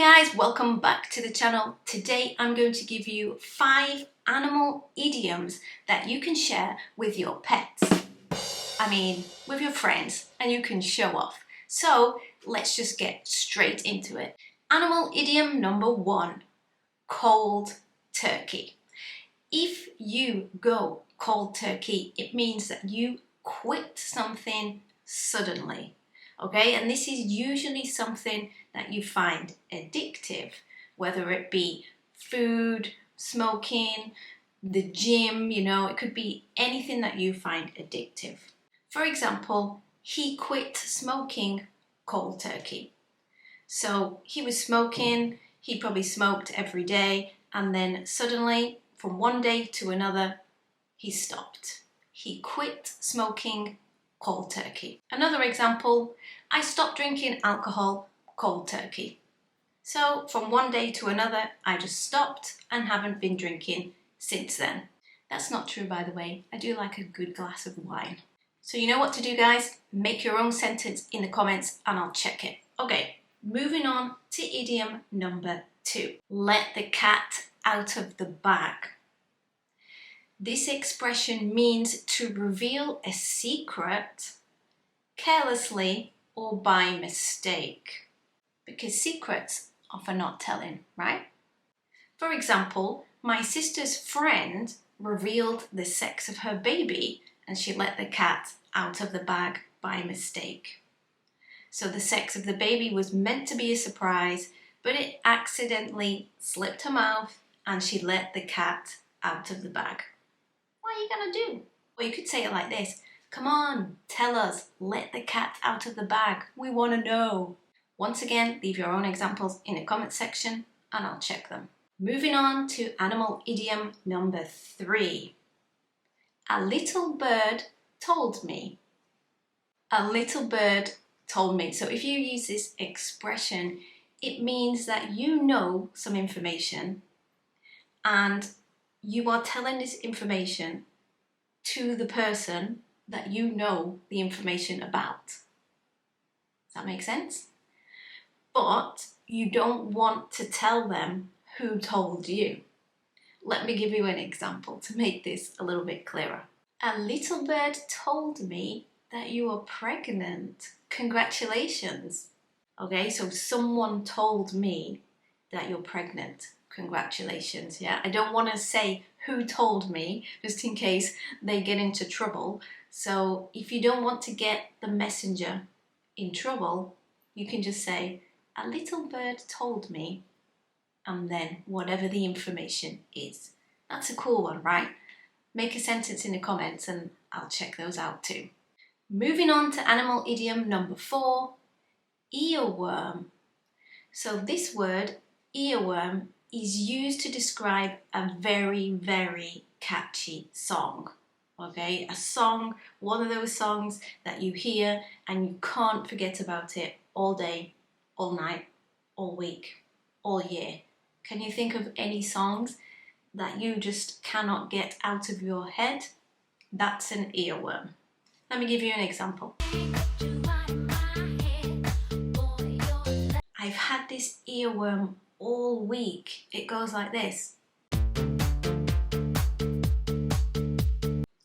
guys, welcome back to the channel. Today I'm going to give you 5 animal idioms that you can share with your pets. With your friends, and you can show off. So let's just get straight into it. Animal idiom number 1, cold turkey. If you go cold turkey, it means that you quit something suddenly. Okay, and this is usually something that you find addictive, whether it be food, smoking, the gym, it could be anything that you find addictive. For example, he quit smoking cold turkey. So he was smoking, he probably smoked every day, and then suddenly, from one day to another, he stopped. He quit smoking cold turkey. Another example, I stopped drinking alcohol cold turkey. So from one day to another, I just stopped and haven't been drinking since then. That's not true, by the way. I do like a good glass of wine. So you know what to do, guys. Make your own sentence in the comments and I'll check it. Okay, moving on to idiom number 2. Let the cat out of the bag. This expression means to reveal a secret carelessly or by mistake, because secrets are for not telling, right? For example, my sister's friend revealed the sex of her baby and she let the cat out of the bag by mistake. So the sex of the baby was meant to be a surprise, but it accidentally slipped her mouth and she let the cat out of the bag. What are you gonna do? Or you could say it like this. Come on, tell us, let the cat out of the bag. We want to know. Once again, leave your own examples in the comment section and I'll check them. Moving on to animal idiom number 3. A little bird told me. A little bird told me. So if you use this expression, it means that you know some information and you are telling this information to the person that you know the information about. Does that make sense? But you don't want to tell them who told you. Let me give you an example to make this a little bit clearer. A little bird told me that you are pregnant. Congratulations. Okay, so someone told me that you're pregnant. Congratulations. Yeah, I don't want to say who told me, just in case they get into trouble. So if you don't want to get the messenger in trouble, you can just say, a little bird told me, and then whatever the information is. That's a cool one, right? Make a sentence in the comments and I'll check those out too. Moving on to animal idiom number 4, earworm. So this word, earworm, is used to describe a very, very catchy song. Okay, a song, one of those songs that you hear and you can't forget about it all day, all night, all week, all year. Can you think of any songs that you just cannot get out of your head? That's an earworm. Let me give you an example. I've had this earworm all week. It goes like this.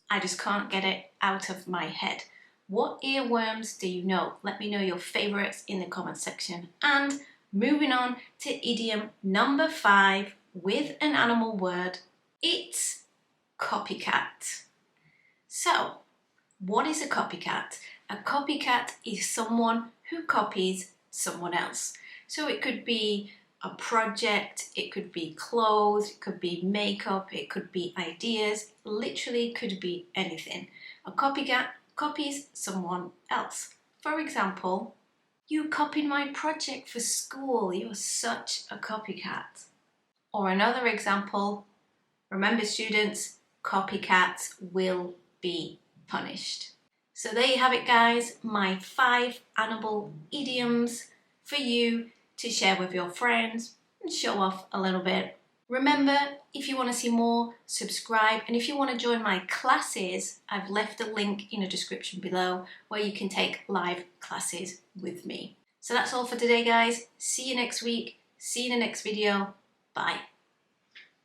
I just can't get it out of my head. What earworms do you know? Let me know your favorites in the comment section. And moving on to idiom number 5 with an animal word, it's copycat. So, what is a copycat? A copycat is someone who copies someone else. So it could be a project, it could be clothes, it could be makeup, it could be ideas, literally could be anything. A copycat copies someone else. For example, you copied my project for school, you're such a copycat. Or another example, remember students, copycats will be punished. So there you have it, guys, my 5 animal idioms for you to share with your friends and show off a little bit. Remember, if you want to see more, subscribe, and if you want to join my classes, I've left a link in the description below where you can take live classes with me. So that's all for today, guys. See you next week. See you in the next video. Bye.